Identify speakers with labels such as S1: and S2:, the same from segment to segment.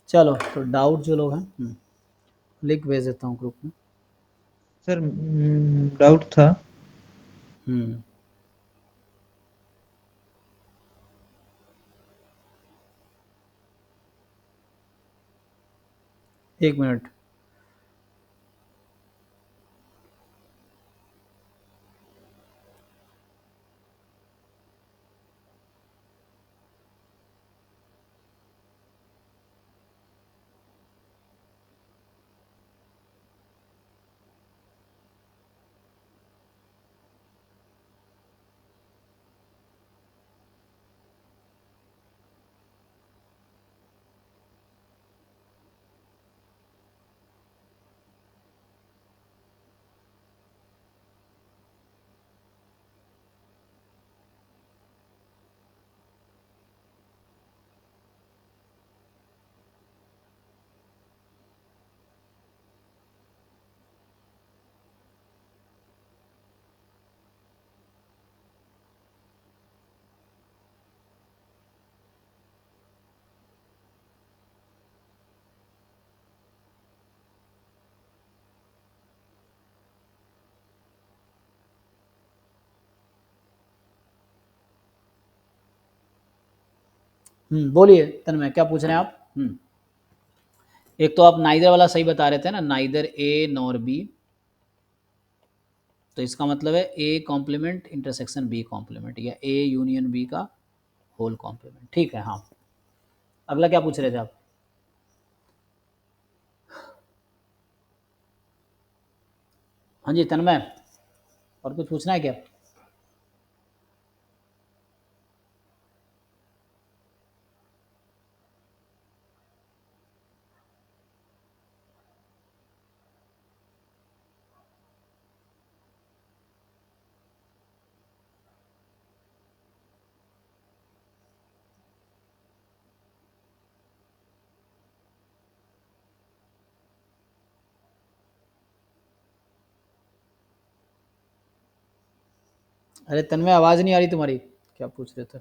S1: चलो तो डाउट जो लोग हैं लिंक भेज देता हूँ ग्रुप में।
S2: सर डाउट था।
S1: हम्म एक मिनट। बोलिए तन्मय, क्या पूछ रहे हैं आप? एक तो आप नाइदर वाला सही बता रहे थे ना, नाइदर ए नॉर बी, तो इसका मतलब है A complement intersection B complement, या ए यूनियन बी का होल कॉम्प्लीमेंट। ठीक है, हाँ। अगला क्या पूछ रहे थे आप? हाँ जी तन्मय, और कुछ पूछना है क्या? अरे तन्मय, आवाज़ नहीं आ रही तुम्हारी, क्या पूछ रहे थे?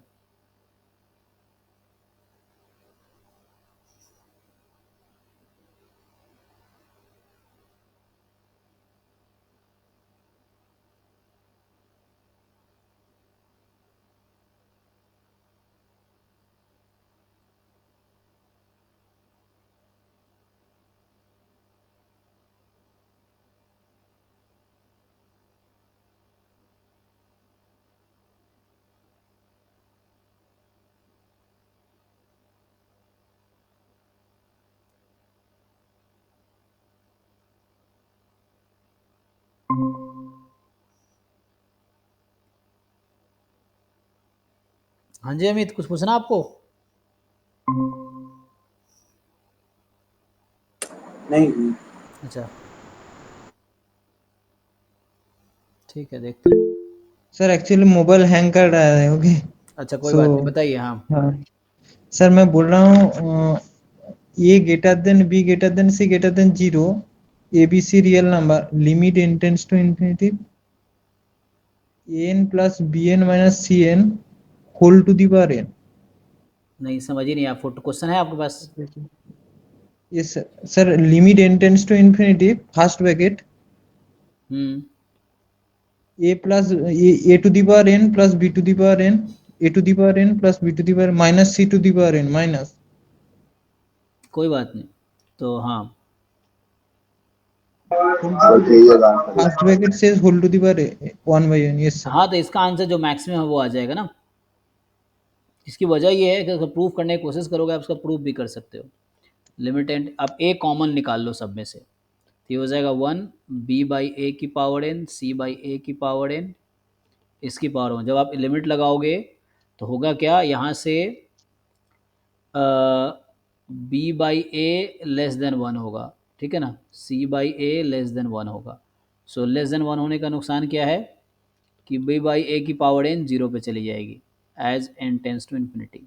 S1: हाँ जी अमित, कुछ पूछना आपको?
S3: नहीं।
S1: अच्छा ठीक है, देखते हैं।
S2: सर एक्चुअली मोबाइल हैंग कर रहा है। ओके।
S1: अच्छा कोई
S2: सो
S1: बात नहीं, बताइए। हाँ
S2: हाँ सर, मैं बोल रहा हूँ A greater than B greater than C greater than zero, A B C real number, limit n tends to infinity, n plus B n minus C n whole to the power n.
S1: नहीं समझ ही नहीं, आप photo question है आपके पास?
S2: Yes sir, limit n tends to infinity first bracket
S1: hmm
S2: A plus A to the power n plus B to the power n, A to the power n plus B to the power minus c to the power n minus
S1: कोई बात नहीं, तो हाँ।
S2: First bracket से whole to the power one by n. Yes sir.
S1: हाँ तो इसका answer जो मैक्सिमम है वो आ जाएगा ना। इसकी वजह ये है कि अगर प्रूफ करने की कोशिश करोगे आप उसका प्रूफ भी कर सकते हो। लिमिटेंट, आप ए कॉमन निकाल लो सब में से, तो ये हो जाएगा 1 बी बाई ए की पावर एन सी बाई ए की पावर एन, इसकी पावर 1। जब आप लिमिट लगाओगे तो होगा क्या, यहाँ से b by a less than 1 होगा, ठीक है ना, c by a less than 1 होगा। सो लेस देन 1 होने का नुकसान क्या है कि बी बाई ए की पावर एन जीरो पे चली जाएगी as n tends to infinity,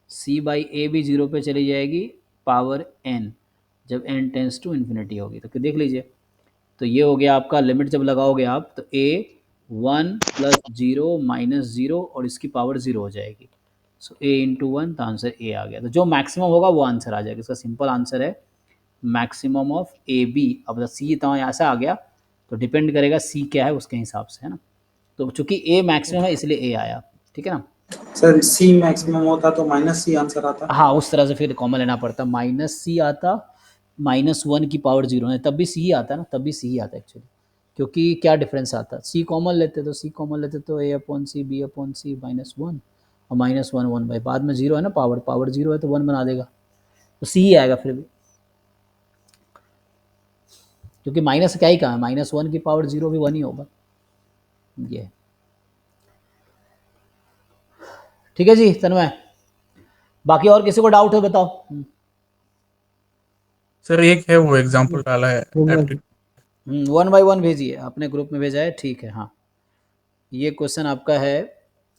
S1: C by A भी जीरो पे चली जाएगी पावर एन जब एन टेंस टू इन्फिनिटी होगी। तो देख लीजिए, तो ये हो गया आपका, लिमिट जब लगाओगे आप तो ए 1 प्लस जीरो माइनस जीरो और इसकी पावर ज़ीरो हो जाएगी। सो a इंटू 1, तो आंसर a आ गया। तो जो मैक्सिमम होगा वो आंसर आ जाएगा। इसका सिंपल आंसर है मैक्सिमम ऑफ ए बी। अब सी तो यहाँ से आ गया, तो डिपेंड करेगा सी क्या है उसके हिसाब से, है ना। तो चूंकि ए मैक्सिमम है इसलिए ए आया, ठीक है ना।
S3: सर सी मैक्सिमम होता तो माइनस सी आंसर आता।
S1: हाँ, उस तरह से फिर कॉमन लेना पड़ता, माइनस सी आता, -1 की पावर 0 है, तब भी सी ही आता ना, तब भी सी ही आता एक्चुअली। क्योंकि क्या डिफरेंस आता, सी कॉमन लेते तो ए अपॉन सी बी अपॉन सी -1, और -1 1 बाई, बाद में 0 है ना, पावर 0 है तो 1 बना देगा, तो सी ही आएगा फिर भी, क्योंकि माइनस क्या ही कहा है, -1 की पावर 0 भी 1 ही होगा। ये ठीक है जी तन्मय, बाकी और किसी को डाउट है बताओ।
S4: सर एक है वो एग्जांपल डाला है aptitude।
S1: 1 बाई 1 भेजिए, अपने ग्रुप में भेजा है, ठीक है। हाँ, ये क्वेश्चन आपका है,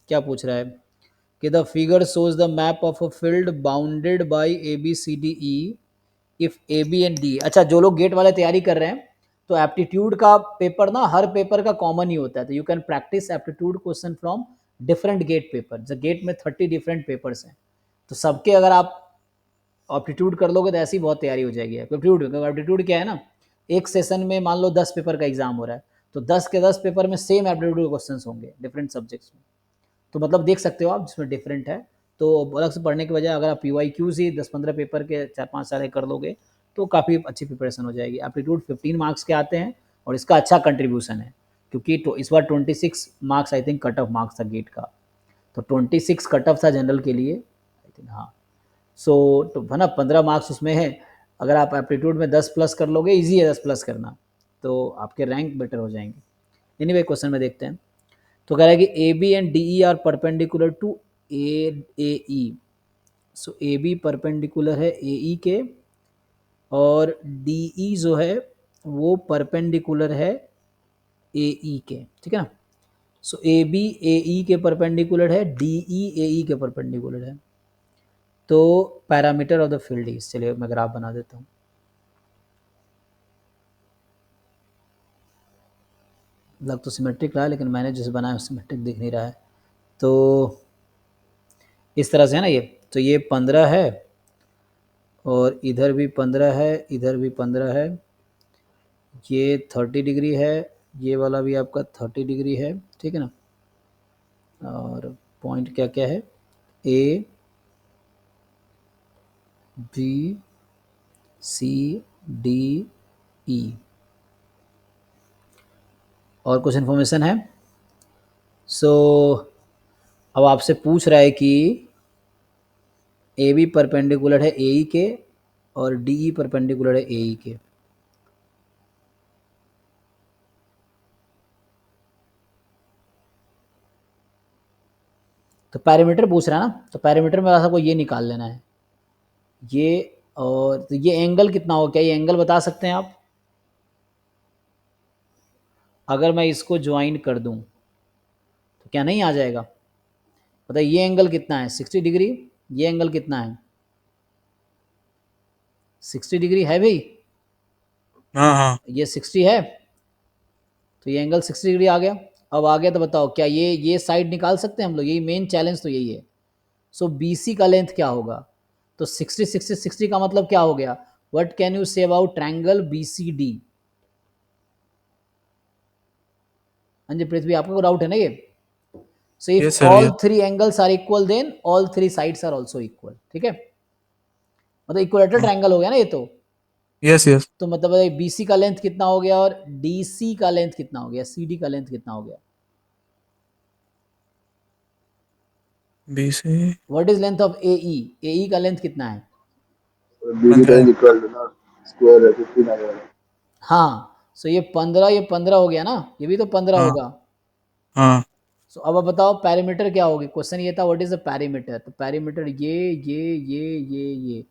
S1: क्या पूछ रहा है कि the figure shows the map of a field bounded by a B c d e if a b and d. अच्छा, जो लोग गेट वाले तैयारी कर रहे हैं, तो एप्टीट्यूड का पेपर ना हर पेपर का कॉमन ही होता है, तो you can practice aptitude question from different GATE paper. The GATE में 30 डिफरेंट पेपर्स हैं, तो सबके अगर आप एप्टीट्यूड कर लोगे तो ऐसी बहुत तैयारी हो जाएगी। एप्टीट्यूड क्या है ना, एक सेशन में मान लो 10 पेपर का एग्जाम हो रहा है, तो 10 के 10 पेपर में सेम एप्टीट्यूड क्वेश्चन होंगे डिफरेंट सब्जेक्ट्स में। तो मतलब देख सकते हो आप, जिसमें डिफरेंट है, तो अलग से पढ़ने के बजाय अगर आप PYQs ही 10-15 पेपर के 4-5 साल कर लोगे तो काफ़ी अच्छी प्रिपरेशन हो जाएगी। एप्टीट्यूड 15 मार्क्स के आते हैं, और इसका अच्छा कंट्रीब्यूशन है, क्योंकि इस बार 26 marks I think cut off marks था गेट का, तो 26 कट ऑफ था जनरल के लिए आई थिंक। हाँ, सो तो है ना, 15 मार्क्स उसमें है। अगर आप एप्टीट्यूड में 10 प्लस कर लोगे, ईजी है 10 प्लस करना, तो आपके रैंक बेटर हो जाएंगे। एनीवे क्वेश्चन में देखते हैं। तो कह रहा है कि a b and d e are perpendicular to a e. So a b perpendicular है ए ई के, और डी ई जो है वो परपेंडिकुलर है ए ई के, ठीक है ना। सो ए बी ए ई के परपेंडिकुलर है, डी ई ए ई के परपेंडिकुलर है। तो parameter of the field is, चलिए मैं ग्राफ बना देता हूँ। लग तो सिमेट्रिक रहा है, लेकिन मैंने जिसे बनाया सिमेट्रिक दिख नहीं रहा है। तो इस तरह से है ना ये, तो ये 15 है, और इधर भी 15 है, इधर भी 15 है, ये 30 डिग्री है, ये वाला भी आपका 30 डिग्री है, ठीक है ना। और पॉइंट क्या क्या है, ए बी सी डी ई, और कुछ इन्फॉर्मेशन है। सो अब आपसे पूछ रहा है कि ए बी परपेंडिकुलर है ए ई के, और डी ई परपेंडिकुलर है ए ई के। तो पैरामीटर पूछ रहा है ना, तो पैरामीटर में आपको ये निकाल लेना है, ये, और तो ये एंगल कितना हो, क्या ये एंगल बता सकते हैं आप। अगर मैं इसको ज्वाइन कर दूं तो क्या नहीं आ जाएगा, बताइए ये एंगल कितना है, 60 डिग्री, ये एंगल कितना है, 60 डिग्री है भाई।
S4: हाँ हाँ
S1: ये 60 है, तो ये एंगल 60 डिग्री आ गया। अब आ गया तो बताओ क्या ये साइड निकाल सकते हैं हम लोग, यही मेन चैलेंज तो यही है। सो BC का लेंथ क्या होगा, तो 60 60 60 का मतलब क्या हो गया, what can you say about triangle BCD। हाँ जी पृथ्वी, आपको डाउट है ना ये। So
S4: yes
S1: if
S4: sir
S1: all
S4: yes
S1: three angles are equal then all three sides are also equal, ठीक है, मतलब इक्वलेटरल ट्रायंगल हो गया ना ये तो।
S4: yes yes
S1: तो मतलब BC का लेंथ कितना हो गया, और DC का लेंथ कितना हो गया, CD का लेंथ कितना हो गया।
S4: B से
S1: what is length of AE, AE का लेंथ कितना है।
S5: BD का इक्वल टू ना स्क्वायर है 15 आ जाएगा।
S1: हाँ, सो ये 15, ये 15 हो गया ना, ये भी तो 15
S4: हाँ
S1: होगा।
S4: हाँ
S1: सो अब आप बताओ पैरामीटर क्या होगी, क्वेश्चन ये था व्हाट इज द पैरामीटर। तो पैरामीटर ये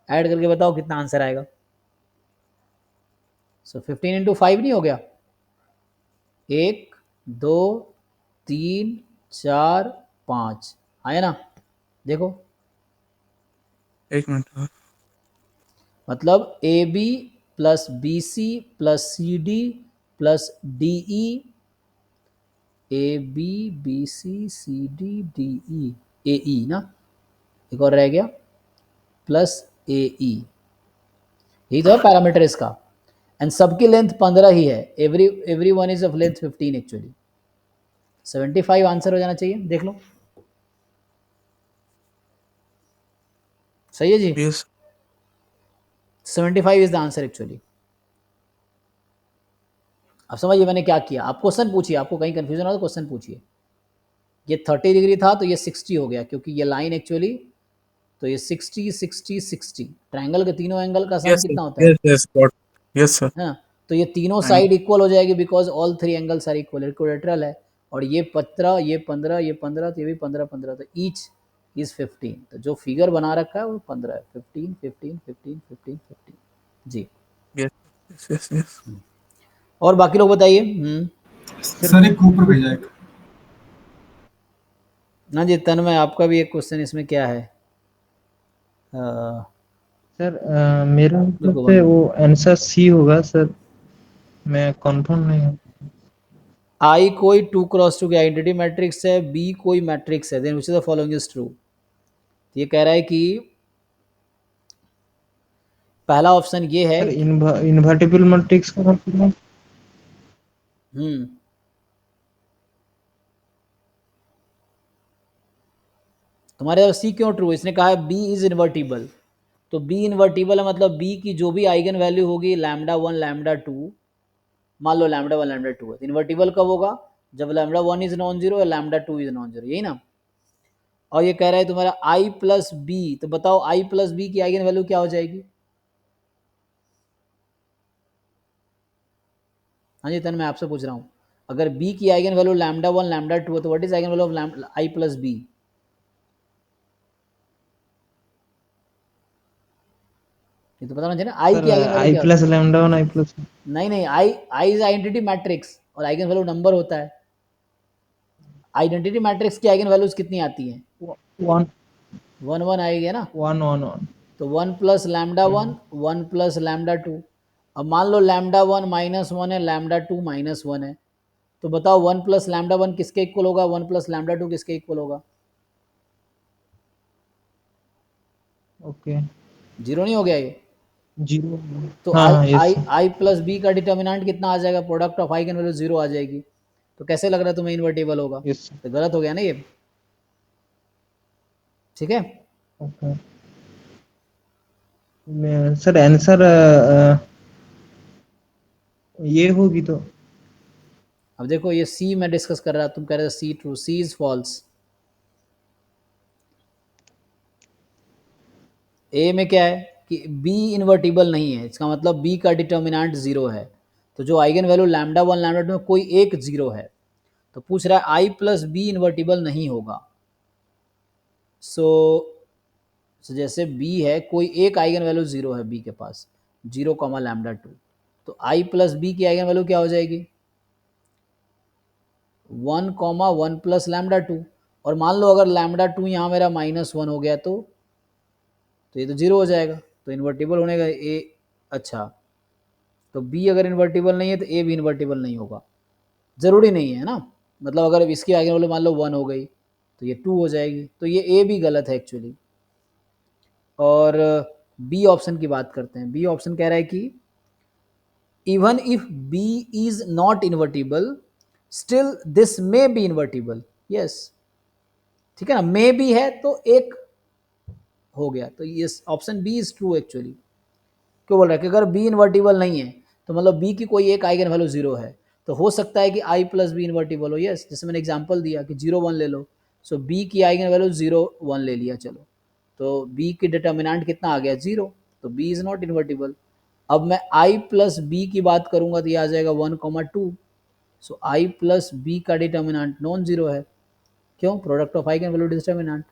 S1: ऐड करके बताओ कितना आंसर आएगा। सो 15 इंटू 5 नहीं हो गया, 1 2 3 4 5 आया ना, देखो।
S4: एक मिनट और।
S1: मतलब AB plus BC plus CD plus DE, AB BC CD DE AE ना, एक और रह गया प्लस ए ई, यही तो है पैरामीटर इसका। एंड सबकी लेंथ 15 ही है, every one is of length 15 actually. 75 answer हो जाना चाहिए, देख लो। सही है जी,
S4: Yes.
S1: 75 is the answer actually. अब समझिए मैंने क्या किया, आप क्वेश्चन पूछिए, आपको कहीं कंफ्यूजन हो तो क्वेश्चन पूछिए। ये 30 डिग्री था तो ये 60 हो गया, क्योंकि ये लाइन एक्चुअली, तो ये 60 60 60, ट्रायंगल के तीनों एंगल का सम
S4: Yes, sir.
S1: कितना होता है?
S4: Yes, yes, got. Yes, sir.
S1: हाँ, तो ये तीनों
S4: And
S1: साइड इक्वल हो जाएगी because all 3 angles are equal, equilateral है। और ये 15, ये 15, ये 15, तो ये भी 15 15, तो ईच इज 15। तो जो फिगर बना रखा है वो 15 है, 15 15 15 15 15 जी।
S4: yes, yes, yes, yes.
S1: और बाकी लोग बताइए।
S6: सर एक ग्रुप पर भेजा है।
S1: ना जी तन्मय, आपका भी एक क्वेश्चन इसमें क्या है?
S2: सर मेरा
S1: देखो
S2: मतलब से वो आंसर सी होगा सर, मैं कंफर्म नहीं हूँ।
S1: आई कोई 2x2 की आइडेंटिटी मैट्रिक्स है, बी कोई मैट्रिक्स है, then which is the following is true. ये कह रहा है कि पहला ऑप्शन ये है।
S2: सर इन्वर्टिबल मैट्रिक्स का मतलब
S1: तुम्हारे तरफ सी क्यों ट्रू? इसने कहा है बी इज इन्वर्टिबल, तो बी इन्वर्टिबल है मतलब बी की जो भी आइगन वैल्यू होगी λ1 λ2, मान लो λ1 λ2 है, इन्वर्टिबल कब होगा? जब λ1 इज नॉन जीरो या λ2 इज नॉन जीरो, यही ना। और ये कह रहा है तुम्हारा i प्लस बी, तो बताओ i प्लस बी की आइगन वैल्यू क्या हो जाएगी? हाँ जी तन मैं आपसे पूछ रहा हूँ, अगर b की आइगन वैल्यू λ1 λ2 है तो what is eigen value of i plus b? ये तो पता होना चाहिए ना, i की आइगन वैल्यू
S2: आई
S1: क्या
S2: प्लस लैम्डा वन आई प्लस
S1: नहीं नहीं, i इज आइडेंटिटी मैट्रिक्स और आइगन वैल्यू नंबर होता है। आइडेंटिटी मैट्रिक्स की आइगन वैल्यूज कितनी आती हैं?
S2: 1
S1: 1 1 आएगी ना,
S2: 1 1 1।
S1: तो 1 प्लस λ1 1 प्लस λ2। अब मान लो λ1 -1 है, λ2 -1 है, तो बताओ 1 प्लस λ1 किसके इक्वल होगा, 1 प्लस λ2 किसके इक्वल होगा?
S2: ओके,
S1: जीरो नहीं हो गया ये?
S2: जीरो।
S1: तो
S2: हाँ हाँ यस
S1: आई प्लस बी का डिटर्मिनेंट कितना आ जाएगा? Product of eigen value zero आ जाएगी। तो कैसे लग रहा है तुम्हें इन्वर्टिबल होगा?
S2: यस।
S1: तो गलत हो गया ना ये, ठीक है।
S2: ओके सर आंसर ये होगी तो
S1: अब देखो ये सी मैं डिस्कस कर रहा, तुम कह रहे थे C true, C is false. ए में क्या है कि बी इन्वर्टिबल नहीं है, इसका मतलब बी का डिटर्मिनेंट जीरो है। तो जो आइगन वैल्यू λ1 λ2 में कोई एक जीरो है, तो पूछ रहा है आई प्लस बी इन्वर्टिबल नहीं होगा। सो जैसे बी है, कोई एक आइगन वैल्यू जीरो है बी के पास, 0 λ2, तो आई प्लस बी की आइगन वैल्यू क्या हो जाएगी? 1 1 प्लस λ2। और मान लो अगर λ2 यहाँ मेरा -1 हो गया तो ये तो जीरो हो जाएगा, तो इन्वर्टिबल होने का ए। अच्छा, तो बी अगर इन्वर्टिबल नहीं है तो ए भी इन्वर्टिबल नहीं होगा, ज़रूरी नहीं है ना। मतलब अगर इसकी आइगन वैल्यू मान लो 1 हो गई तो ये 2 हो जाएगी, तो ये ए भी गलत है एक्चुअली। और बी ऑप्शन की बात करते हैं। बी ऑप्शन कह रहा है कि even if b is not invertible still this may be invertible. Yes, ठीक है ना, मे बी है तो एक हो गया, तो ये option b is true actually. क्यों बोल रहा है कि अगर बी इन्वर्टिबल नहीं है तो मतलब बी की कोई एक आइगन वैल्यू जीरो है, तो हो सकता है कि आई प्लस बी इन्वर्टिबल हो। यस, जैसे मैंने एग्जांपल दिया कि 0 1 ले लो, सो बी की आइगन वैल्यू 0 1 ले लिया, चलो तो बी की डिटर्मिनेंट कितना आ गया? 0, तो बी इज नॉट इन्वर्टिबल। अब मैं आई प्लस बी की बात करूंगा तो ये आ जाएगा 1 2, सो आई प्लस बी का डिटर्मिनेंट नॉन जीरो है। क्यों? Product of eigen value determinant.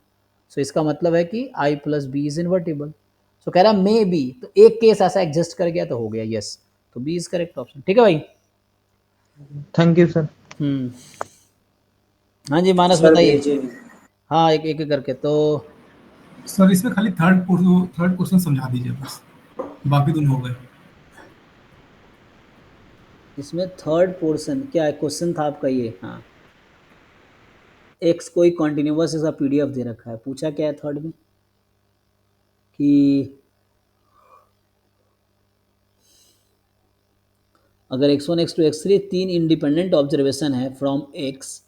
S1: So इसका मतलब है कि I plus B is invertible. So कह रहा मे बी, तो एक केस ऐसा एग्जिस्ट कर गया तो हो गया। यस, तो बी इज करेक्ट ऑप्शन। ठीक है भाई,
S2: थैंक यू सर।
S1: हाँ जी मानस
S3: सर
S1: बताइए।
S3: भेजिए।
S1: हाँ एक एक करके। तो
S6: सर इसमें खाली थर्ड क्वेश्चन समझा दीजिए बस, बाकी दोनों हो गए।
S1: इसमें थर्ड पोर्शन क्या है? क्वेश्चन था आपका ये, हाँ, एक्स कोई कॉन्टिन्यूअस ऐसा पीडीएफ दे रखा है, पूछा क्या है थर्ड में? कि अगर x1 x2 x3 तीन इंडिपेंडेंट ऑब्जर्वेशन है from x,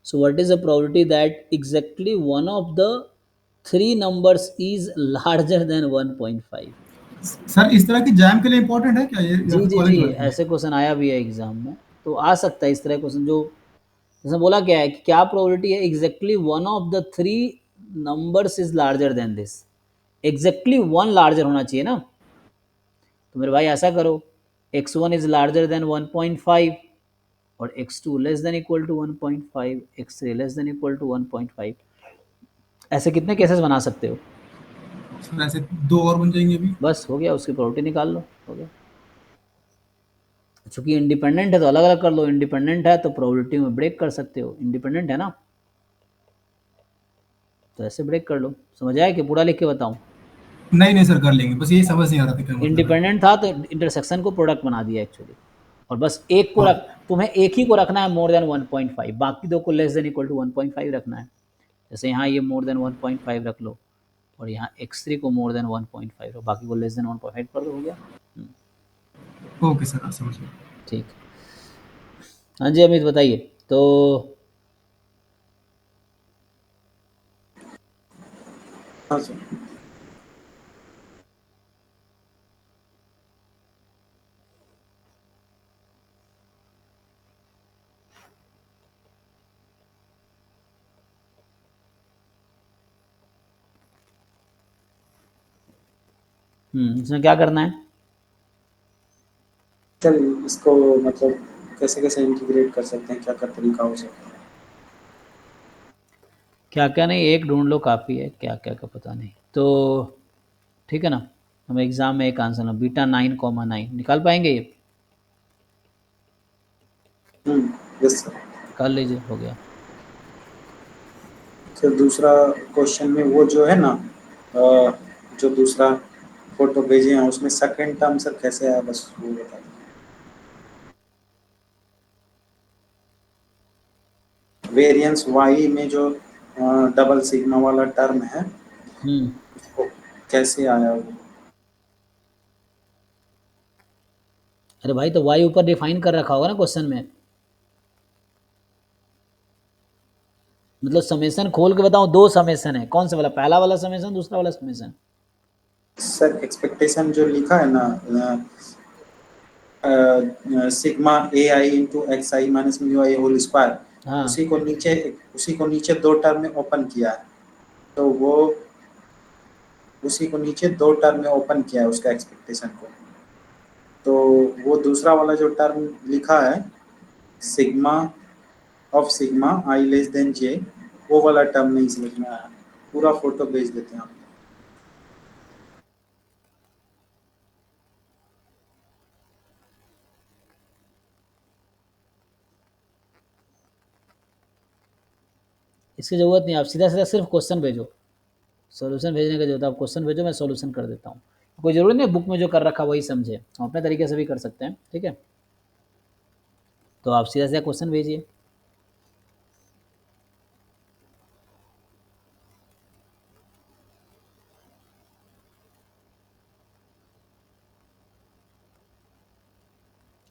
S1: so what is the probability that exactly one of the three numbers is larger than 1.5?
S6: Sir इस तरह की जैम के लिए इम्पोर्टेंट है क्या ये, या
S1: जी
S6: फिर
S1: जी
S6: कॉलेज
S1: जी,
S6: वाले के लिए?
S1: ऐसे क्वेश्चन आया भी है एग्जाम में, तो आ सकता है इस तरह क्वेश्चन। जो जैसे बोला क्या है कि क्या प्रोबेबिलिटी है exactly one of the three numbers is larger than this, exactly one larger होना चाहिए ना। तो मेरे भाई ऐसा करो, x1 इज लार्जर देन 1.5 और x2 less than equal to 1.5, x3 less than equal to 1.5। ऐसे कितने केसेस बना सकते हो?
S6: सर ऐसे दो और बन जाएंगे अभी।
S1: बस हो गया, उसकी प्रोबेबिलिटी निकाल लो, हो गया। चूंकि इंडिपेंडेंट है तो अलग अलग कर लो, इंडिपेंडेंट है तो प्रोबेबिलिटी में ब्रेक कर सकते हो, इंडिपेंडेंट है ना, तो ऐसे ब्रेक कर लो। समझ आया कि पूरा लिख के बताऊं?
S6: नहीं नहीं सर, कर लेंगे, बस यही समझ नहीं आ रहा था क्या मतलब है।
S1: इंडिपेंडेंट था तो इंटरसेक्शन को प्रोडक्ट बना दिया एक्चुअली, और बस एक को
S6: हाँ।
S1: रख, तुम्हें एक ही को रखना है मोर देन 1.5, बाकी दो को लेस देन इक्वल टू 1.5 रखना है। जैसे यहाँ ये मोर देन 1.5 रख लो, और यहाँ x3 को मोर देन 1.5 रखो, बाकी को लेस देन 1.5 कर दो, हो गया।
S6: ओके सर, हाँ समझ गया।
S1: ठीक। हाँ जी अमित बताइए। तो
S3: हाँ सर।
S1: इसमें क्या करना है?
S3: सर इसको मतलब कैसे कैसे इंटीग्रेट कर सकते हैं, क्या क्या तरीका हो सकता है?
S1: क्या क्या नहीं, एक ढूंढ लो काफ़ी है, क्या क्या का पता नहीं। तो ठीक है ना, हम एग्जाम में एक आंसर लो, बीटा 9,9 निकाल पाएंगे ये?
S3: Yes sir.
S1: कर लीजिए, हो गया।
S3: सर दूसरा क्वेश्चन में वो जो है ना, जो दूसरा फोटो भेजे हैं उसमें सेकंड टर्म सर कैसे आया, बस वो बता दीजिए। वेरिएंस वाई में जो डबल सिग्मा वाला टर्म है उसको कैसे आया वो?
S1: अरे भाई तो वाई ऊपर डिफाइन कर रखा होगा ना क्वेश्चन में, मतलब समेशन खोल के बताऊं, दो समेशन है, कौन सा वाला, पहला वाला समेशन, दूसरा वाला समेशन?
S3: सर एक्सपेक्टेशन जो लिखा है ना, सिग्मा ए आई इंटू एक्स आई माइनस म्यू आई होल स्क्वायर,
S1: हाँ
S3: उसी को नीचे दो टर्म में ओपन किया है, तो वो उसी को नीचे दो टर्म में ओपन किया है उसका एक्सपेक्टेशन को। तो वो दूसरा वाला जो टर्म लिखा है sigma of sigma I less than J, वो वाला टर्म नहीं समझ में आया। पूरा फोटो भेज देते हैं आप।
S1: इसकी ज़रूरत नहीं, आप सीधा सीधा सिर्फ क्वेश्चन भेजो, सॉल्यूशन भेजने का जरूरत है, आप क्वेश्चन भेजो, मैं सॉल्यूशन कर देता हूँ। कोई ज़रूरत नहीं बुक में जो कर रखा वही समझे, हम अपने तरीके से भी कर सकते हैं, ठीक है। तो आप सीधा सीधा क्वेश्चन भेजिए।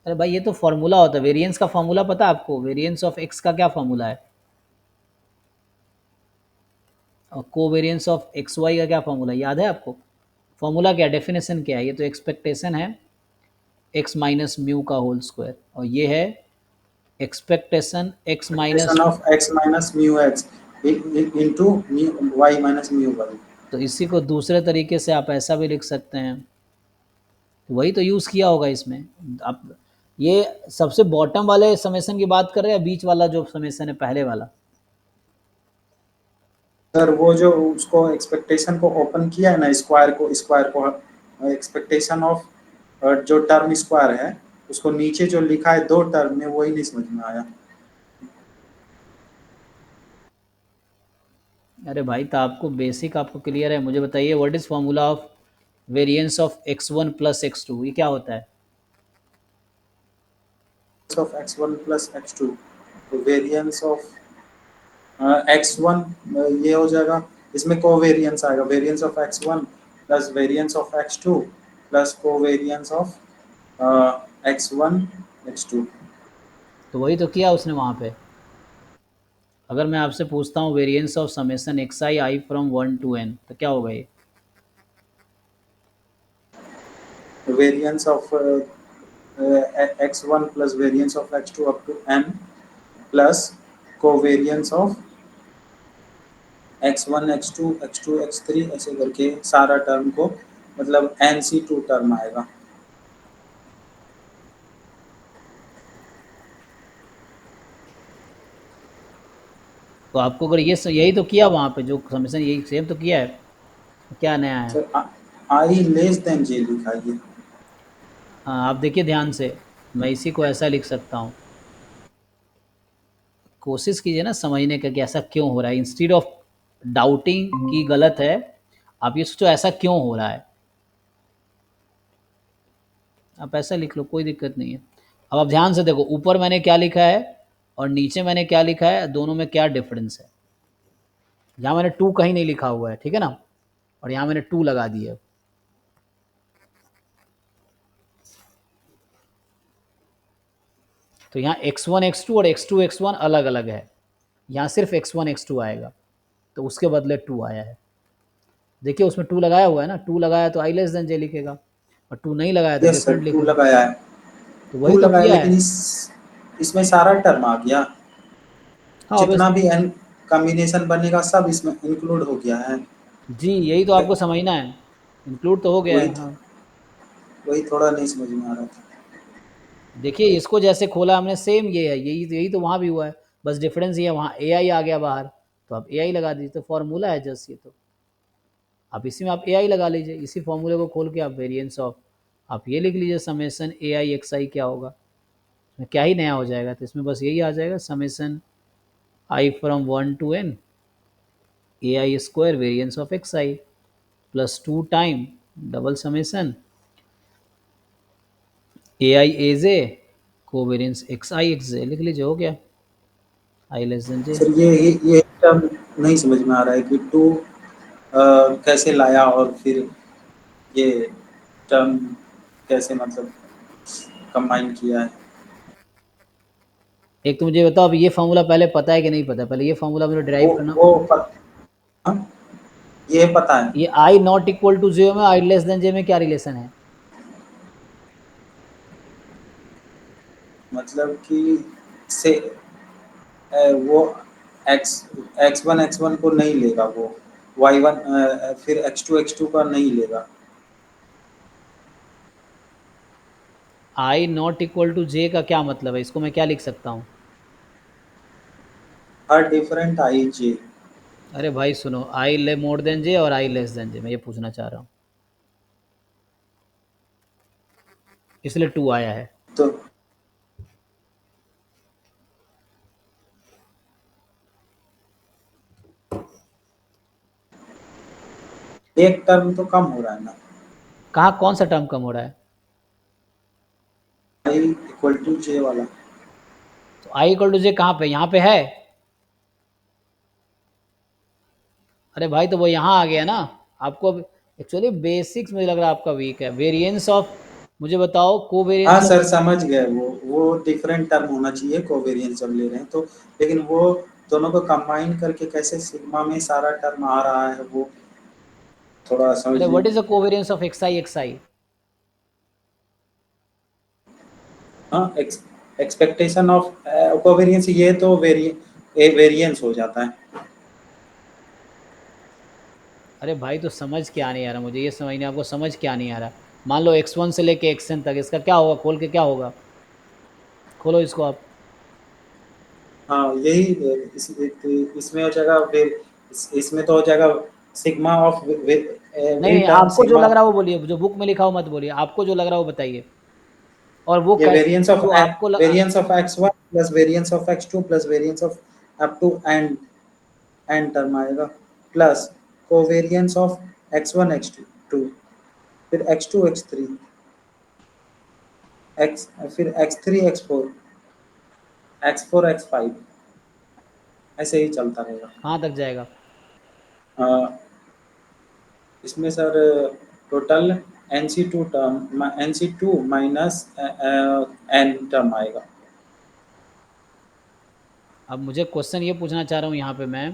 S1: अरे भाई ये तो फॉर्मूला होता है, वेरिएंस का फॉर्मूला पता है आपको? वेरिएंस ऑफ एक्स का क्या फॉर्मूला है, और कोवेरिएंस ऑफ एक्स वाई का क्या फॉर्मूला है, याद है आपको? फॉर्मूला क्या, डेफिनेशन क्या है? ये तो एक्सपेक्टेशन है एक्स माइनस म्यू का होल स्क्वायर, और ये है expectation x minus,
S3: expectation of x minus mu x into y minus mu y.
S1: तो इसी को दूसरे तरीके से आप ऐसा भी लिख सकते हैं, वही तो यूज़ किया होगा इसमें। आप ये सबसे बॉटम वाले समेशन की बात कर रहे हैं, बीच वाला जो समेशन है पहले वाला?
S3: सर वो जो उसको एक्सपेक्टेशन को ओपन किया है ना, स्क्वायर को एक्सपेक्टेशन ऑफ जो टर्म स्क्वायर है उसको नीचे जो लिखा है दो टर्म में, वही नहीं समझ में आया।
S1: अरे भाई तो आपको बेसिक आपको क्लियर है, मुझे बताइए what is formula of variance of x1 plus x2, ये क्या होता है?
S3: ऑफ x1 प्लस x2, तो वेरिएंस ऑफ x1 ये हो जाएगा, इसमें कोवेरिएंस आएगा, variance of x1 plus variance of x2 plus covariance of x1 x2।
S1: तो वही तो किया उसने वहाँ पे। अगर मैं आपसे पूछता हूँ variance of summation x i i from 1 to n, तो क्या होगा ये?
S3: Variance of x1 plus variance of x2 up to n plus covariance of x1 x2 x2 x3 ऐसे करके सारा टर्म को, मतलब nc2 टर्म आएगा।
S1: तो आपको अगर ये यही तो किया वहाँ पे, जो समेशन यही सेम तो किया है, क्या नया है?
S3: सर आई लेस देन जे लिखा है ये।
S1: हाँ, आप देखिए ध्यान से, मैं इसी को ऐसा लिख सकता हूँ। कोशिश कीजिए ना समझने का कि ऐसा क्यों हो रहा है, इंस्टीड ऑफ डाउटिंग कि गलत है, आप ये सोचो ऐसा क्यों हो रहा है। आप ऐसा लिख लो, कोई दिक्कत नहीं है। अब आप ध्यान से देखो, ऊपर मैंने क्या लिखा है और नीचे मैंने क्या लिखा है, दोनों में क्या डिफरेंस है। यहाँ मैंने 2 कहीं नहीं लिखा हुआ है, ठीक है ना, और यहाँ मैंने 2 लगा दिया। तो यहाँ x1 x2 और x2 x1 अलग अलग है, यहाँ सिर्फ x1 x2 आएगा, तो उसके बदले 2 आया है। देखिए उसमें 2 लगाया हुआ है ना, 2 लगाया तो आई लेस देन जे लिखेगा, और 2 नहीं लगाया तो
S3: यस सर,
S1: डिफरेंट
S3: 2
S1: लिखेगा।
S3: लगाया है,
S1: तो
S3: 2
S1: वही तो
S3: लगाया,
S1: किया
S3: लेकिन
S1: है।
S3: इसमें सारा टर्म आ गया।
S1: हाँ
S3: जितना
S1: ऑब्वियसली।
S3: भी n कॉम्बिनेशन बनेगा सब इसमें इंक्लूड हो गया है।
S1: जी यही तो आपको समझना है, इंक्लूड तो हो गया
S3: वही
S1: है। हाँ
S3: वही थोड़ा नहीं समझ में आ रहा था।
S1: देखिए इसको जैसे खोला हमने, सेम ये है, यही तो वहाँ भी हुआ है, बस डिफरेंस ये है, वहाँ ए आई आ गया बाहर, तो आप ए आई लगा दीजिए, तो फॉर्मूला है जस्ट ये। तो आप इसी में आप ए आई लगा लीजिए, इसी फॉर्मूले को खोल के आप वेरिएंस ऑफ, आप ये लिख लीजिए समेसन ए आई एक्स आई क्या होगा, इसमें क्या ही नया हो जाएगा। तो इसमें बस यही आ जाएगा, summation I from 1 to n A I square variance of X I plus 2 time double summation A I A J covariance X I X J, लिख लीजिए, हो गया, I less than J.
S3: Sir ये टर्म नहीं समझ में आ रहा है कि 2 कैसे लाया और फिर ये टर्म कैसे मतलब कंबाइन किया है।
S1: एक तो मुझे बताओ, अब ये फॉर्मूला पहले पता है कि नहीं पता, पहले ये फॉर्मूला मुझे
S3: वो
S1: ड्राइव करना।
S3: वो हाँ, ये पता है,
S1: ये आई नॉट इक्वल टू जीरो में आई लेस देन जे में क्या रिलेशन है?
S3: मतलब कि से वो x x1 को नहीं लेगा, वो y1 फिर x2 का नहीं लेगा।
S1: आई नॉट इक्वल टू जे का क्या मतलब है, इसको मैं क्या लिख सकता हूँ?
S3: हर डिफरेंट आई जे।
S1: अरे भाई सुनो, आई ले मोर देन जे और आई लेस देन जे, मैं ये पूछना चाह रहा हूँ, इसलिए 2 आया है।
S3: तो एक टर्म तो कम हो रहा है ना,
S1: कहाँ, कौन सा टर्म कम हो रहा है?
S3: आई इक्वल टू जे वाला।
S1: तो आई इक्वल टू जे कहाँ पे, यहाँ पे है? अरे भाई तो वो यहाँ आ गया ना। आपको एक्चुअली बेसिक्स मुझे लग रहा है आपका वीक है। वेरिएंस ऑफ, मुझे बताओ
S3: हाँ
S1: कोवेरिएंस ऑफ।
S3: सर समझ गए, वो डिफरेंट टर्म होना चाहिए कोवेरिएंस जब ले रहे हैं तो, लेकिन वो दोनों को कंबाइन करके कैसे सिग्मा में सारा टर्म आ रहा है वो थोड़ा
S1: अरे
S3: समझिए।
S1: What is the covariance of X I X I?
S3: हाँ, एक्सपेक्टेशन ऑफ कोवेरिएंस, ये तो वेरिएंस हो जाता है।
S1: अरे भाई तो समझ क्या नहीं आ रहा मुझे, ये समझ नहीं, आपको समझ क्या नहीं आ रहा। मान लो x1 से लेके xn तक, इसका क्या होगा, खोल के क्या होगा, खोलो इसको आप।
S3: हाँ यही इसमें हो जाएगा, फिर इसमें तो हो जाएगा सिग्मा ऑफ
S1: नहीं
S3: एवरी
S1: नहीं,
S3: टर्म
S1: आपको जो
S3: सिग्मा।
S1: लग रहा है वो बोलिए, जो बुक में लिखा हो मत बोलिए, आपको जो लग रहा है वो बताइए। और वो
S3: ये
S1: कैसे, जो आपको
S3: variance of x1 plus variance of x2 plus variance of up to n term आएगा, plus covariance of x1 x2 फिर x2 x3 x फिर x3 x4 x4 x5 ऐसे ही चलता रहेगा।
S1: कहाँ तक जाएगा?
S3: अ, इसमें sir total NC2 minus n term आएगा।
S1: अब मुझे क्वेश्चन ये पूछना चाह रहा हूँ यहाँ पे मैं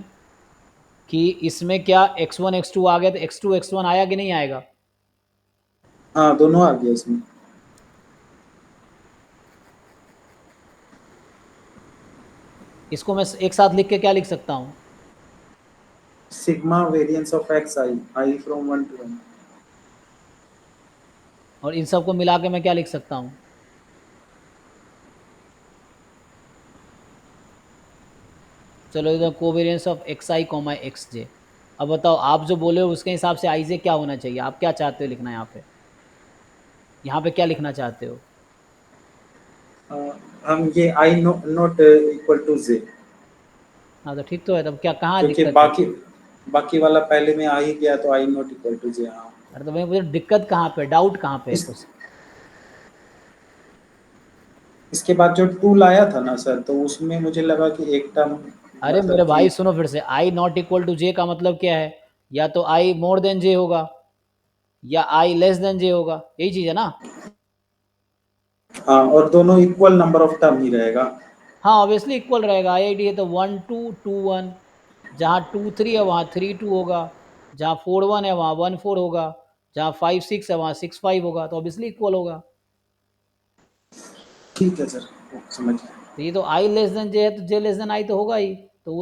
S1: कि इसमें क्या x1 x2 आ गया तो x2 x1 आया कि नहीं आएगा?
S3: हाँ, दोनों आ गया इसमें।
S1: इसको मैं एक साथ लिख के क्या लिख सकता हूँ?
S3: Sigma variance of i from 1 to n।
S1: और इन सबको मिला के मैं क्या लिख सकता हूँ? चलो इधर covariance of xi comma xj। अब बताओ आप जो बोले हो उसके हिसाब से i j क्या होना चाहिए? आप क्या चाहते हो लिखना यहाँ पे क्या लिखना चाहते हो?
S3: हम ये i not equal to j,
S1: हाँ तो ठीक तो है, तब क्या कहाँ
S3: क्योंकि
S1: दिक्कत है?
S3: बाकी वाला पहले में आ ही गया तो i not equal to j। हाँ,
S1: अरे तो भाई मुझे दिक्कत कहाँ पे, डाउट कहाँ पे है
S3: इस
S1: कुछ?
S3: इसके बाद जो 2 लाया था ना सर, तो उसमें मुझे लगा कि एक टर्म
S1: अरे मेरे
S3: मतलब
S1: भाई
S3: कि
S1: सुनो फिर से, आई नॉट इक्वल टू जे का मतलब क्या है? या तो आई मोर देन जे होगा या आई लेस देन जे होगा, यही चीज है ना?
S3: हाँ, और दोनों इक्वल नंबर ऑफ टर्म ही रहेगा।
S1: हाँ ऑब्वियसली इक्वल रहेगा। आई आई डी है तो 1 2 2 1, जहाँ 2 3 है वहाँ 3 2 होगा, जहाँ 4 1 है वहाँ 1 4 होगा, जहाँ 5 6 है वहाँ 6 5 होगा, तो ऑब्वियसली इक्वल होगा।
S3: ठीक है सर, समझ गया।
S1: तो ये तो आई लेस देन जे है तो जे लेस देन आई तो होगा ही, तो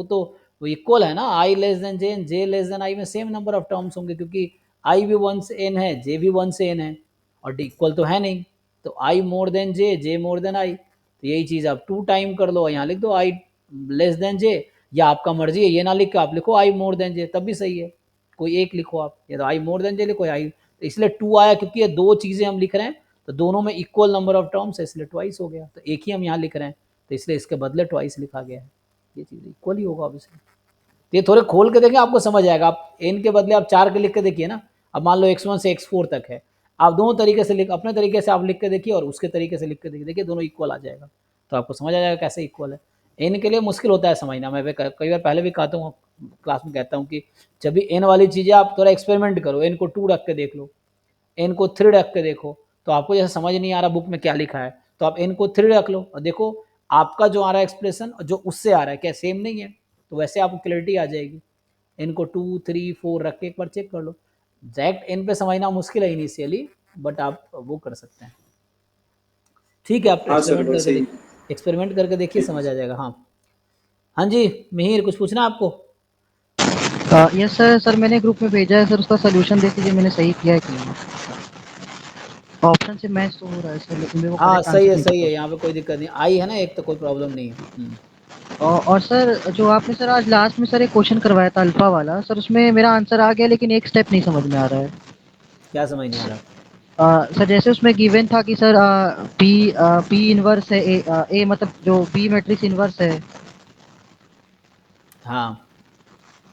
S1: वो इक्वल है ना। I less than J and J less than I में सेम नंबर ऑफ टर्म्स होंगे, क्योंकि आई भी 1 से n है, जे भी 1 से n है, और इक्वल तो है नहीं। तो आई more than J more then I, तो यही चीज़ आप 2 टाइम कर लो, यहाँ लिख दो आई लेस देन जे, या आपका मर्जी है ये ना लिख के आप लिखो आई मोर देन जे, तब भी सही है। कोई एक लिखो आप, या तो आई मोर देन जे लिखो या आई, तो इसलिए 2 आया क्योंकि ये दो चीज़ें हम लिख रहे हैं, तो दोनों में इक्वल नंबर ऑफ टर्म्स है, इसलिए ट्वाइस हो गया। तो एक ही हम यहाँ लिख रहे हैं तो इसलिए इसके बदले ट्वाइस लिखा गया है। ये चीज़ इक्वल ही होगा ऑब्वियसली। तो ये थोड़े खोल के देखें आपको समझ आएगा। आप एन के बदले आप 4 के लिख के देखिए ना। अब मान लो x1 से x4 तक है, आप दोनों तरीके से लिख, अपने तरीके से आप लिख के देखिए और उसके तरीके से लिख के देखिए, दोनों इक्वल आ जाएगा, तो आपको समझ आ जाएगा कैसे इक्वल है। एन के लिए मुश्किल होता है समझना, मैं कई बार पहले भी कहता हूँ, क्लास में कहता हूँ कि जब भी एन वाली चीज़ें आप थोड़ा एक्सपेरिमेंट करो, एन को 2 रख के देख लो, एन को 3 रख के देखो, तो आपको जैसे समझ नहीं आ रहा बुक में क्या लिखा है, तो आप एन को 3 रख लो और देखो आपका जो आ रहा है एक्सप्रेशन जो उससे आ रहा है क्या सेम नहीं है, तो वैसे आपको क्लैरिटी आ जाएगी। एन को 2 3 4 रख के एक बार चेक कर लो। एग्जैक्ट एन पे समझना मुश्किल है इनिशियली, बट आप वो कर सकते हैं। ठीक है, आप
S3: हाँ सर, वैसे ही।
S1: एक्सपेरिमेंट करके देखिए,
S3: ठीक है
S1: समझ आ
S3: सर।
S1: जाएगा। हाँ हाँ जी मिहिर, कुछ पूछना आपको?
S7: Yes sir. सर मैंने ग्रुप में भेजा है सर, उसका सोल्यूशन देख लीजिए मैंने सही किया है कि नहीं। ऑप्शन से मैच तो हो रहा है सर, लेकिन मेरे को
S1: हाँ
S7: करेक्ट आंसर नहीं
S1: सही
S7: पता
S1: है, यहाँ पे कोई दिक्कत नहीं, आई है ना एक तो कोई प्रॉब्लम नहीं है।
S7: और सर जो आपने सर आज लास्ट में सर एक क्वेश्चन करवाया था अल्फा वाला, सर उसमें मेरा आंसर आ गया लेकिन एक स्टेप नहीं समझ में आ रहा है।
S1: क्या समझ नहीं आ रहा?
S7: सर जैसे उसमें गिवन था कि सर पी इनवर्स है ए मतलब जो बी मैट्रिक्स इनवर्स है,
S1: हाँ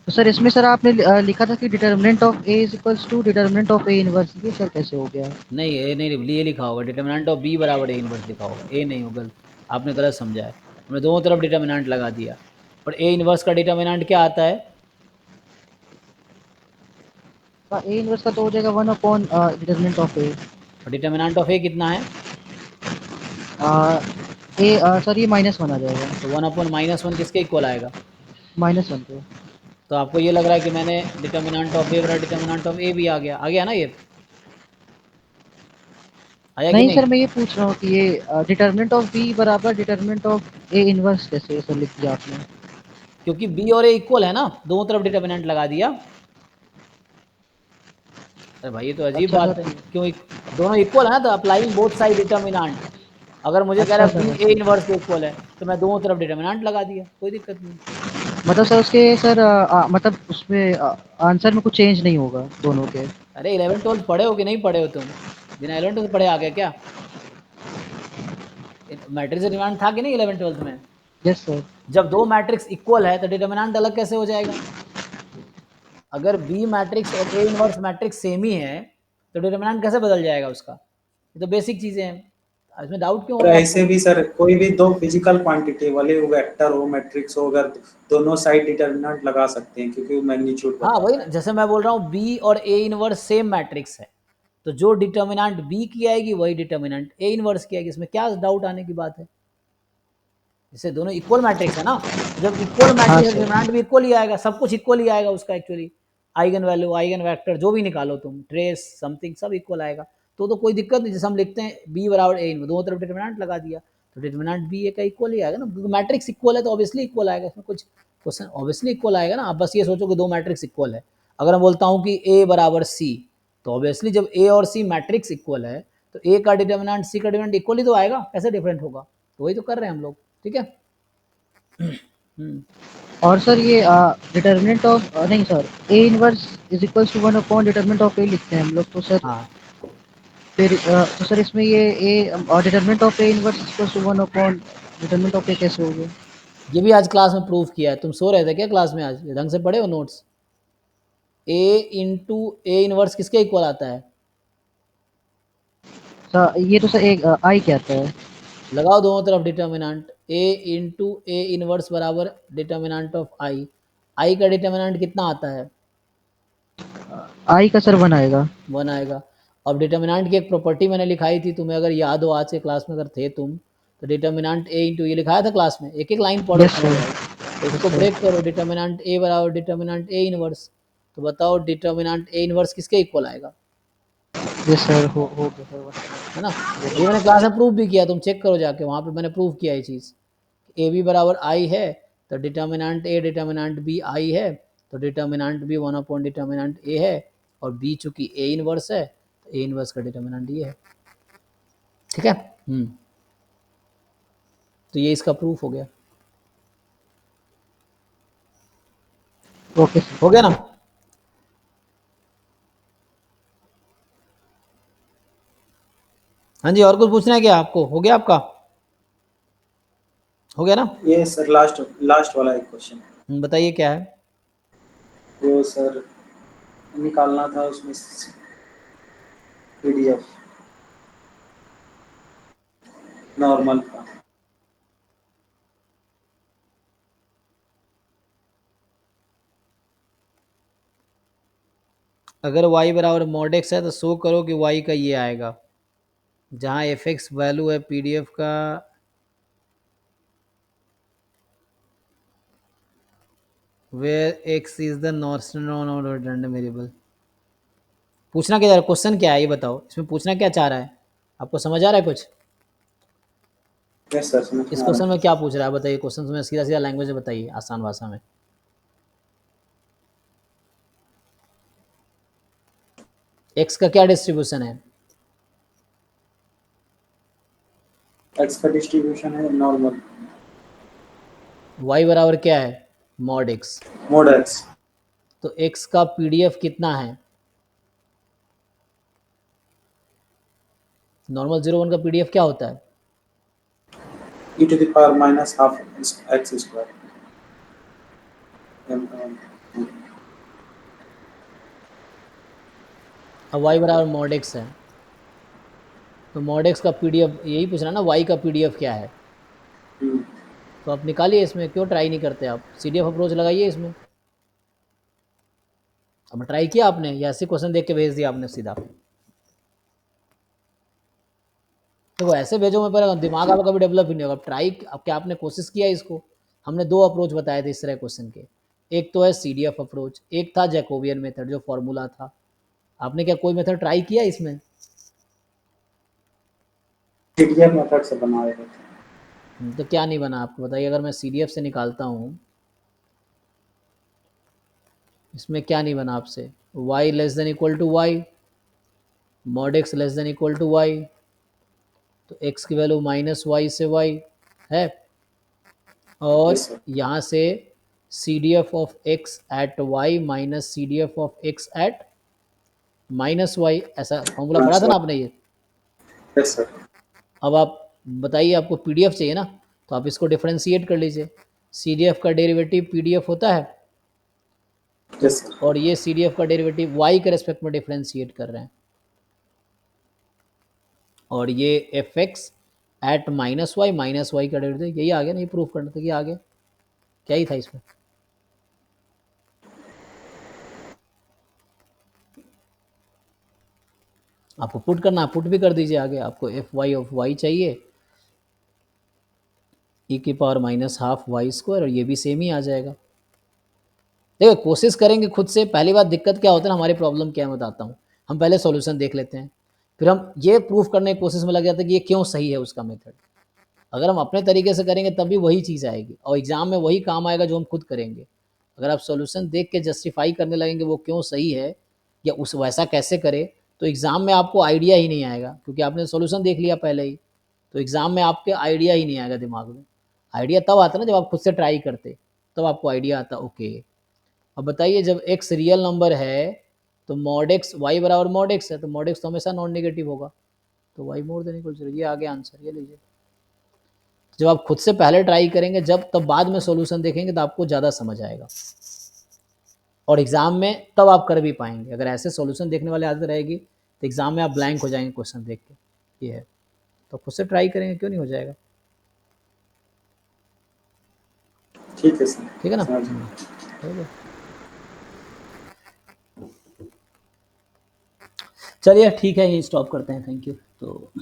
S7: तो सर इसमें सर आपने लिखा था कि determinant of a is equals to determinant of A inverse, ये सर कैसे हो गया?
S1: नहीं, ए नहीं, ये लिखा होगा डिटर्मिनेंट ऑफ बी बराबर ए इनवर्स लिखा होगा, ए नहीं होगा, आपने गलत समझा है। हमने दोनों तरफ डिटर्मिनेंट लगा दिया, और ए इनवर्स का डिटर्मिनेंट क्या आता है?
S7: ए इनवर्स का तो हो जाएगा 1 अपॉन डिटर्मिनेंट ऑफ ए।
S1: और डिटर्मिनेंट ऑफ ए कितना है?
S7: सर ये -1 आ जाएगा।
S1: तो 1/-1 किसके इक्वल आएगा?
S7: -1 पे।
S1: तो आपको ये लग रहा है कि मैंने डिटर्मिनेंट ऑफ ए बराबर डिटर्मिनेंट ऑफ ए भी आ गया ना, ये आया कि
S7: नहीं
S1: नहीं?
S7: सर, मैं ये पूछ रहा हूँ कि ये डिटर्मिनेंट ऑफ बी बराबर डिटरमिनेंट ऑफ ए इनवर्स कैसे सर लिख दिया आपने?
S1: क्योंकि बी और ए इक्वल है ना, दोनों तरफ डिटर्मिनेंट लगा दिया। अरे भाई ये तो अजीब
S7: अच्छा
S1: बात
S7: सर
S1: है,
S7: ठीक।
S1: क्यों दोनों इक्वल है ना, तो अप्लाइंग बोथ साइड डिटर्मिनेंट। अगर मुझे कह रहा
S7: अच्छा
S1: है
S7: सर
S1: बी ए
S7: अच्छा।
S1: इनवर्स के इक्वल है, तो मैं दोनों तरफ डिटर्मिनेंट लगा दिया, कोई दिक्कत नहीं।
S7: मतलब सर उसके सर मतलब उसमें आंसर में कुछ चेंज नहीं होगा दोनों के?
S1: अरे 11 12 पढ़े हो कि नहीं पढ़े हो तुम? बिना 11 12 पढ़े आ गए क्या? मैट्रिक्स डिटर्मिनेंट था कि नहीं 11 12 में?
S7: Yes sir.
S1: जब दो मैट्रिक्स इक्वल है तो डिटर्मिनेंट अलग कैसे हो जाएगा? अगर बी मैट्रिक्स और ए इनवर्स मैट्रिक्स सेम ही है तो डिटर्मिनेंट कैसे बदल जाएगा उसका? ये तो बेसिक चीज़ें हैं। इसमें डाउट क्यों हो
S3: और
S1: रहा है
S3: ऐसे भी सर कोई भी दो फिजिकल क्वांटिटी वाले वेक्टर हो मैट्रिक्स हो, अगर दोनों साइड डिटर्मिनेंट लगा सकते हैं क्योंकि वो मैग्नीट्यूड
S1: आपको? हाँ
S3: बताता
S1: वही
S3: है।
S1: ना, जैसे मैं बोल रहा हूँ बी और ए इनवर्स सेम मैट्रिक्स है, तो जो डिटर्मिनेंट बी की आएगी वही डिटर्मिनेंट ए इनवर्स की आएगी। इसमें क्या डाउट आने की बात है? जैसे दोनों इक्वल मैट्रिक्स है ना, तो जब इक्वल
S7: हाँ
S1: मैट्रिक्स
S7: सर।
S1: डिटर्मिनेंट भी इक्वल ही आएगा, सब कुछ इक्वल ही आएगा उसका actually. Eigen value, eigen vector जो भी निकालो तुम, ट्रेस समथिंग सब इक्वल आएगा, तो कोई दिक्कत नहीं। जैसे हम लिखते हैं बी बराबर ए, दोनों तरफ डिटर्मिनेंट लगा दिया तो डिटर्मिनेंट बी ए का इक्वल ही आएगा ना, क्योंकि मैट्रिक्स इक्वल है तो ऑब्वियसली इक्वल आएगा। इसमें कुछ क्वेश्चन ऑब्वियसली इक्वल आएगा ना। आप बस ये सोचो कि दो मैट्रिक्स इक्वल है, अगर मैं बोलता हूँ कि ए बराबर सी, तो ऑब्वियसली जब ए और सी मैट्रिक्स इक्वल है तो ए का डिटर्मिनेंट सी का डिटर्मिनेंट इक्वल ही तो आएगा, कैसे डिफरेंट होगा? तो वही तो कर रहे हैं हम लोग, ठीक है।
S7: और सर ये डिटर्मिनेंट ऑफ नहीं sir, A inverse is equals to 1 upon determinant of A लिखते हैं हम लोग, तो सर
S1: हाँ
S7: फिर तो सर इसमें ये ए और determinant of A inverse equals to 1 upon determinant of A कैसे हो गया?
S1: ये भी आज क्लास में प्रूव किया है। तुम सो रहे थे क्या क्लास में? आज ढंग से पढ़े हो notes? A into A inverse किसके इक्वल आता है?
S7: सर ये तो सर एक आई क्या आता है?
S1: लगाओ दोनों तरफ determinant, A into A inverse बराबर डिटर्मिनेंट ऑफ आई। आई का डिटर्मिनेंट कितना आता है?
S7: आई का सर 1 आएगा।
S1: 1 आएगा। अब डिटर्मिनेंट की एक प्रॉपर्टी मैंने लिखाई थी, तुम्हें अगर याद हो आज के क्लास में अगर थे तुम, तो डिटर्मिनेंट ए इंटू, ये लिखाया था क्लास में, एक एक लाइन पढ़ो
S7: यस
S1: समझ
S7: सर।
S1: आएगी। तो इसको ब्रेक करो, डिटर्मिनेंट ए बराबर डिटर्मिनेंट ए इनवर्स, तो बताओ डिटर्मिनेंट ए इनवर्स किसके इक्वल आएगा?
S7: यस सर, हो गया सर।
S1: है ना। ये मैंने क्लास में प्रूव भी किया, तुम चेक करो जाके, वहाँ पे मैंने प्रूव किया ये चीज़। ए बी बराबर आई है तो determinant a determinant b I है, तो determinant b 1 upon determinant a है, और बी चूंकि ए इनवर्स है तो ए इनवर्स का डिटर्मिनेंट ये है, ठीक है। तो ये इसका प्रूफ हो गया।
S7: Okay sir.
S1: हो गया ना? हाँ जी, और कुछ पूछना है क्या आपको? हो गया आपका? हो गया ना?
S3: ये सर लास्ट लास्ट वाला एक क्वेश्चन
S1: बताइए क्या है?
S3: वो सर निकालना था उसमें पीडीएफ नॉर्मल का।
S1: अगर y बराबर मॉड x है तो शो करो कि y का ये आएगा, जहाँ एफ एक्स वैल्यू है पीडीएफ का, where x is the non redundant variable। पूछना क्या, क्वेश्चन क्या है ये बताओ, इसमें पूछना क्या चाह रहा है? आपको समझ आ रहा है कुछ?
S3: यस सर, समझ
S1: इस
S3: में आ रहा
S1: क्वेश्चन
S3: है।
S1: में क्या पूछ रहा है बताइए, क्वेश्चन में सीधा सीधा लैंग्वेज में बताइए, आसान भाषा में। x का क्या डिस्ट्रीब्यूशन है?
S3: एक्स का डिस्ट्रीब्यूशन है नॉर्मल।
S1: y बराबर क्या है? Mod x।
S3: Mode x.
S1: तो x का पीडीएफ कितना है? नॉर्मल 0 1 का पीडीएफ क्या होता है?
S3: E to the power minus half x square.
S1: अब y बराबर मॉड x है, तो मॉड x का पीडीएफ यही पूछना ना, y का पीडीएफ क्या है? तो आप निकालिए, इसमें क्यों ट्राई नहीं करते आप? सीडीएफ अप्रोच लगाइए इसमें। अब ट्राई किया आपने या ऐसे क्वेश्चन देख के भेज दिया आपने सीधा? तो ऐसे भेजो मैं, पर दिमाग आपका कभी डेवलप ही नहीं होगा। ट्राई अब क्या आपने कोशिश किया इसको? हमने 2 अप्रोच बताए थे इस तरह क्वेश्चन के, एक तो है सीडीएफ अप्रोच, एक था जैकोबियन मेथड जो फॉर्मूला था। आपने क्या कोई मेथड ट्राई किया इसमें?
S3: पीडीएफ मेथड से बनाए गए थे।
S1: तो क्या नहीं बना आपको बताइए? अगर मैं सीडीएफ से निकालता हूँ, इसमें क्या नहीं बना आपसे? y less than equal to y, mod x less than equal to y, तो x की वैल्यू माइनस वाई से y है, और
S3: यस सर।
S1: यहाँ से c d f of x at y minus c d f of x at minus y, ऐसा formula पढ़ा था ना आपने ये?
S3: Yes sir.
S1: अब आप बताइए, आपको पीडीएफ चाहिए ना, तो आप इसको डिफरेंशिएट कर लीजिए। सी डी एफ का डेरिवेटिव पीडीएफ होता है,
S3: यस सर।
S1: और ये सी डी एफ का डेरिवेटिव वाई के रेस्पेक्ट में डिफरेंशिएट कर रहे हैं, और ये f x at minus y का डेरिवेटिव, यही आ गया ना, ये प्रूफ करना था कि आ गया, क्या ही था इसमें। आपको पुट करना, पुट भी कर दीजिए आगे, आपको एफ वाई ऑफ वाई चाहिए ई की power minus half y square, और ये भी सेम ही आ जाएगा। देखो कोशिश करेंगे खुद से। पहली बात दिक्कत क्या होता है ना, हमारी प्रॉब्लम क्या है मैं बताता हूँ। हम पहले सॉल्यूशन देख लेते हैं, फिर हम ये प्रूफ करने की कोशिश में लग जाते हैं कि ये क्यों सही है उसका मेथड। अगर हम अपने तरीके से करेंगे तब भी वही चीज़ आएगी, और एग्जाम में वही काम आएगा जो हम खुद करेंगे। अगर आप सॉल्यूशन देख के जस्टिफाई करने लगेंगे वो क्यों सही है या उस वैसा कैसे करे, तो एग्ज़ाम में आपको आइडिया ही नहीं आएगा, क्योंकि आपने सॉल्यूशन देख लिया पहले ही। तो एग्ज़ाम में आपके आइडिया ही नहीं आएगा दिमाग में। आइडिया तब आता ना जब आप खुद से ट्राई करते, तब आपको आइडिया आता। ओके, अब बताइए, जब x रियल नंबर है तो मॉड x y बराबर मॉड x है, तो मॉड x तो हमेशा नॉन नेगेटिव होगा, तो y मोर देन इक्वल 0। ये आ गया आंसर, ये लीजिए। जब आप खुद से पहले ट्राई करेंगे जब, तब बाद में सॉल्यूशन देखेंगे तो आपको ज़्यादा समझ आएगा, और एग्जाम में तब आप कर भी पाएंगे। अगर ऐसे सॉल्यूशन देखने वाले आदत रहेगी तो एग्जाम में आप ब्लैंक हो जाएंगे क्वेश्चन देख के। ये है, तो खुद से ट्राई करेंगे, क्यों नहीं हो जाएगा।
S3: ठीक है सर,
S1: ठीक है ना।
S3: समझ गया।
S1: ठीक है, चलिए ठीक है, ये स्टॉप करते हैं। Thank you. तो